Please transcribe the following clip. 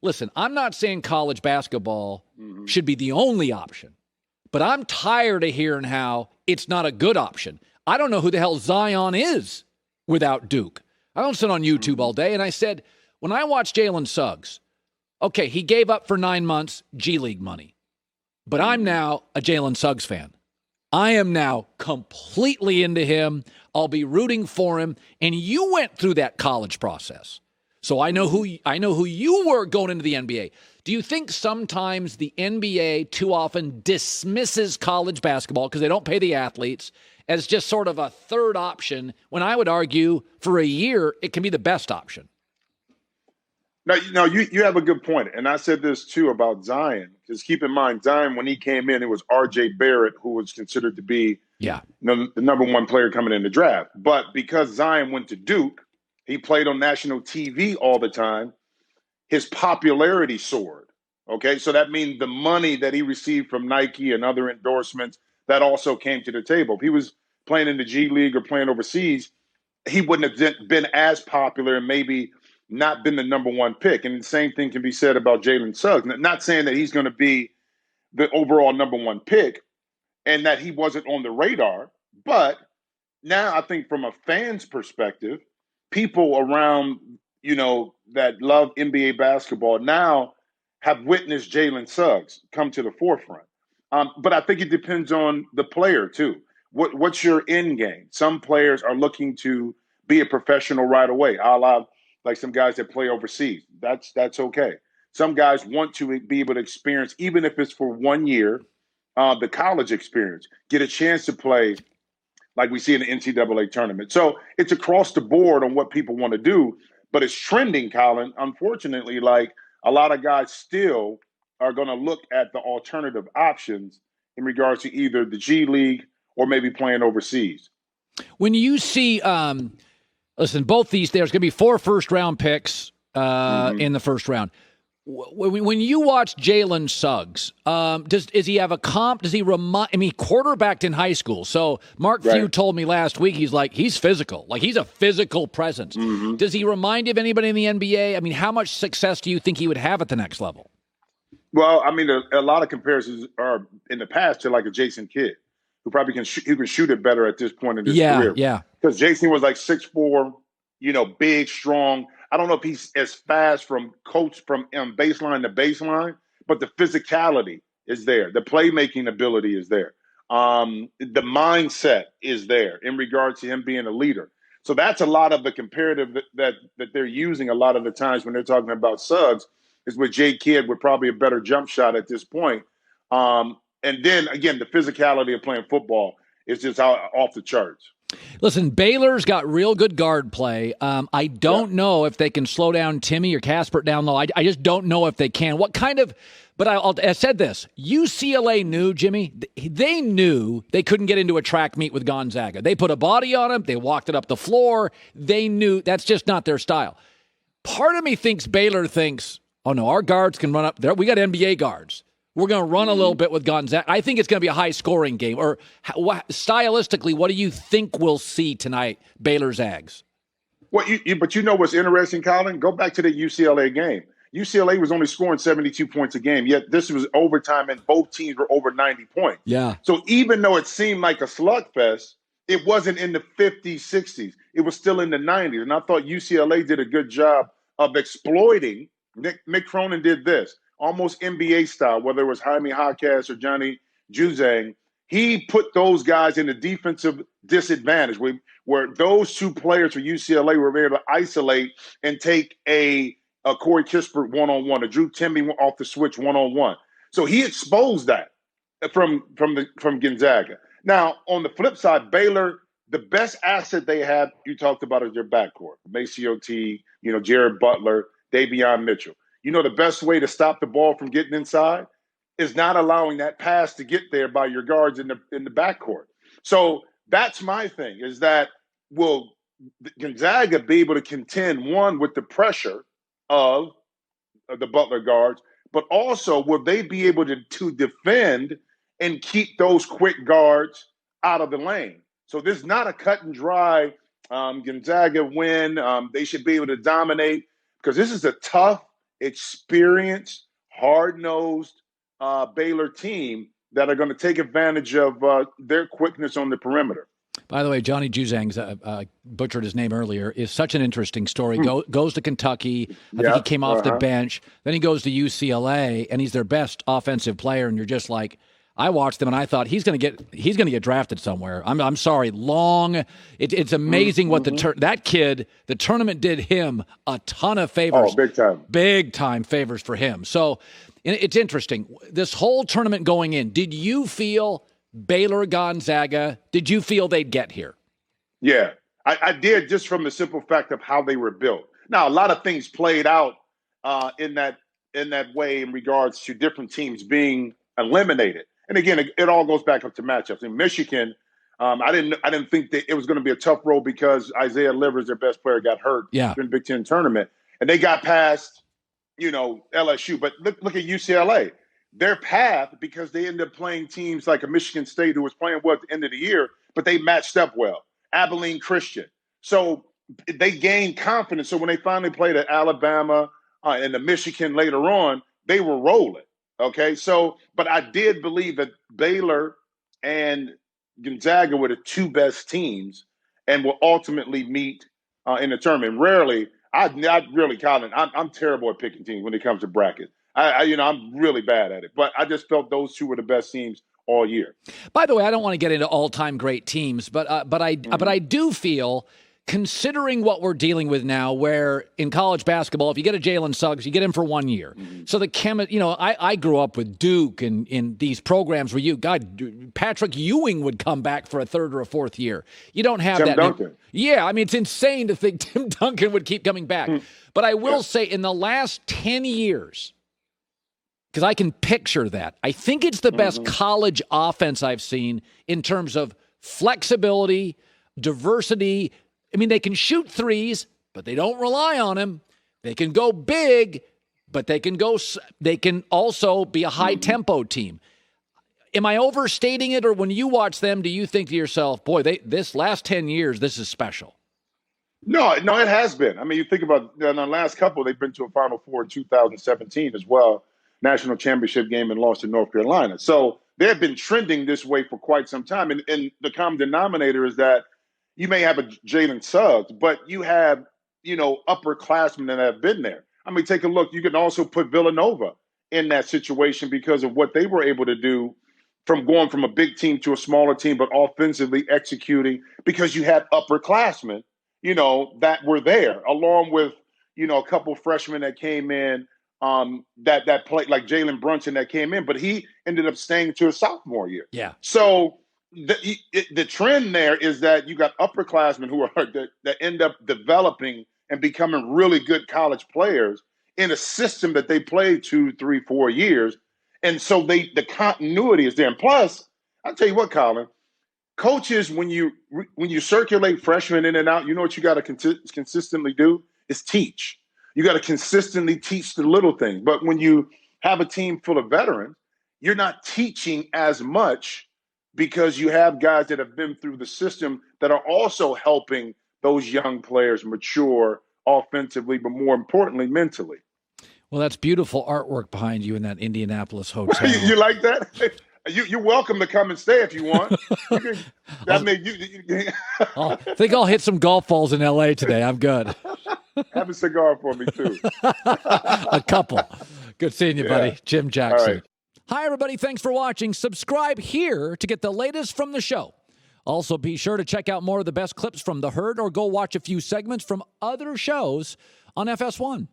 listen, I'm not saying college basketball should be the only option, but I'm tired of hearing how it's not a good option. I don't know who the hell Zion is without Duke. I don't sit on YouTube all day, and I said, when I watch Jalen Suggs, okay, he gave up for 9 months G League money, but I'm now a Jalen Suggs fan. I am now completely into him. I'll be rooting for him, and you went through that college process. So I know who you were going into the NBA. Do you think sometimes the NBA too often dismisses college basketball because they don't pay the athletes as just sort of a third option, when I would argue for a year it can be the best option? No, you have a good point. And I said this too about Zion, because keep in mind, Zion, when he came in, it was R.J. Barrett, who was considered to be the number one player coming in the draft. But because Zion went to Duke, he played on national TV all the time, his popularity soared. Okay, so that means the money that he received from Nike and other endorsements, that also came to the table. If he was playing in the G League or playing overseas, he wouldn't have been as popular and maybe not been the number one pick. And the same thing can be said about Jalen Suggs. Not saying that he's going to be the overall number one pick and that he wasn't on the radar, but now I think from a fan's perspective, people around, that love NBA basketball now have witnessed Jalen Suggs come to the forefront. But I think it depends on the player too. What's your end game? Some players are looking to be a professional right away, a la like some guys that play overseas. That's okay. Some guys want to be able to experience, even if it's for 1 year, the college experience, get a chance to play like we see in the NCAA tournament. So it's across the board on what people want to do, but it's trending, Colin. Unfortunately, like a lot of guys still are going to look at the alternative options in regards to either the G League or maybe playing overseas. When you see, listen, both these, there's going to be 4 first-round picks in the first round. When you watch Jalen Suggs, does he have a comp? Does he remind? I mean, quarterbacked in high school. So Mark Few told me last week he's physical, like he's a physical presence. Does he remind you of anybody in the NBA? I mean, how much success do you think he would have at the next level? Well, I mean, a lot of comparisons are in the past to like a Jason Kidd, who probably can shoot it better at this point in his career. Yeah. Because Jason was like 6'4", big, strong. I don't know if he's as fast from baseline to baseline, but the physicality is there. The playmaking ability is there. The mindset is there in regards to him being a leader. So that's a lot of the comparative that they're using a lot of the times when they're talking about Suggs, is with Jay Kidd with probably a better jump shot at this point. And then, again, the physicality of playing football is just off the charts. Listen, Baylor's got real good guard play. I don't know if they can slow down Timmy or Casper down low. I just don't know if they can. But I said this. UCLA knew, Jimmy, they knew they couldn't get into a track meet with Gonzaga. They put a body on him. They walked it up the floor. They knew that's just not their style. Part of me thinks Baylor thinks, oh, no, our guards can run up there. We got NBA guards. We're going to run a little bit with Gonzaga. I think it's going to be a high-scoring game. Or stylistically, what do you think we'll see tonight, Baylor Zags? Well, but you know what's interesting, Colin? Go back to the UCLA game. UCLA was only scoring 72 points a game, yet this was overtime and both teams were over 90 points. Yeah. So even though it seemed like a slugfest, it wasn't in the 50s, 60s. It was still in the 90s. And I thought UCLA did a good job of exploiting. Mick Cronin did this, almost NBA style, whether it was Jaime Jaquez or Johnny Juzang. He put those guys in a defensive disadvantage where those two players for UCLA were able to isolate and take a Corey Kispert one-on-one, a Drew Timme off the switch one-on-one. So he exposed that from Gonzaga. Now, on the flip side, Baylor, the best asset they have, you talked about, is their backcourt. Maceo T, Jared Butler, Davion Mitchell. The best way to stop the ball from getting inside is not allowing that pass to get there by your guards in the backcourt. So that's my thing, is that will Gonzaga be able to contend, one, with the pressure of the Butler guards, but also will they be able to defend and keep those quick guards out of the lane? So this is not a cut and dry Gonzaga win. They should be able to dominate, because this is a tough experienced, hard-nosed Baylor team that are going to take advantage of their quickness on the perimeter. By the way, Johnny Juzang's, butchered his name earlier, is such an interesting story. Goes to Kentucky. I think he came off the bench. Then he goes to UCLA, and he's their best offensive player. And you're just like, I watched him, and I thought he's going to get drafted somewhere. I'm sorry. It's amazing what that kid. The tournament did him a ton of favors. Oh, big time favors for him. So it's interesting. This whole tournament going in, did you feel Baylor Gonzaga, did you feel they'd get here? Yeah, I did, just from the simple fact of how they were built. Now, a lot of things played out in that way in regards to different teams being eliminated. And again, it all goes back up to matchups. In Michigan, I didn't think that it was going to be a tough road because Isaiah Livers, their best player, got hurt in the Big Ten tournament, and they got past LSU. But look at UCLA. Their path, because they ended up playing teams like a Michigan State who was playing well at the end of the year, but they matched up well. Abilene Christian. So they gained confidence. So when they finally played at Alabama and the Michigan later on, they were rolling. Okay. So, but I did believe that Baylor and Gonzaga were the two best teams and will ultimately meet in the tournament. Rarely, Colin, I'm terrible at picking teams when it comes to brackets. I'm really bad at it, but I just felt those two were the best teams all year. By the way, I don't want to get into all-time great teams, but I do feel, considering what we're dealing with now, where in college basketball, if you get a Jalen Suggs, you get him for 1 year. Mm-hmm. So I grew up with Duke and in these programs where Patrick Ewing would come back for a third or a fourth year. You don't have Tim Duncan. Yeah, I mean, it's insane to think Tim Duncan would keep coming back. But I will say, in the last 10 years, because I can picture that, I think it's the best college offense I've seen in terms of flexibility, diversity. I mean, they can shoot threes, but they don't rely on them. They can go big, but they can also be a high-tempo team. Am I overstating it, or when you watch them, do you think to yourself, boy, this last 10 years, this is special? No, it has been. I mean, you think about the last couple, they've been to a Final Four in 2017 as well. National championship game and lost to North Carolina. So they have been trending this way for quite some time. And the common denominator is that you may have a Jalen Suggs, but you have, upperclassmen that have been there. I mean, take a look. You can also put Villanova in that situation because of what they were able to do from going from a big team to a smaller team, but offensively executing because you had upperclassmen, that were there, along with, a couple freshmen that came in, that played, like Jalen Brunson that came in, but he ended up staying to his sophomore year. Yeah. So the trend there is that you got upperclassmen who are that end up developing and becoming really good college players in a system that they played 2, 3, 4 years. And so the continuity is there. And plus, I'll tell you what, Colin, coaches, when you circulate freshmen in and out, you know what you got to consistently do is teach. You got to consistently teach the little things. But when you have a team full of veterans, you're not teaching as much because you have guys that have been through the system that are also helping those young players mature offensively, but more importantly, mentally. Well, that's beautiful artwork behind you in that Indianapolis hotel. You like that? You're welcome to come and stay if you want. I think I'll hit some golf balls in L.A. today. I'm good. Have a cigar for me, too. A couple. Good seeing you, buddy. Jim Jackson. All right. Hi, everybody. Thanks for watching. Subscribe here to get the latest from the show. Also, be sure to check out more of the best clips from The Herd or go watch a few segments from other shows on FS1.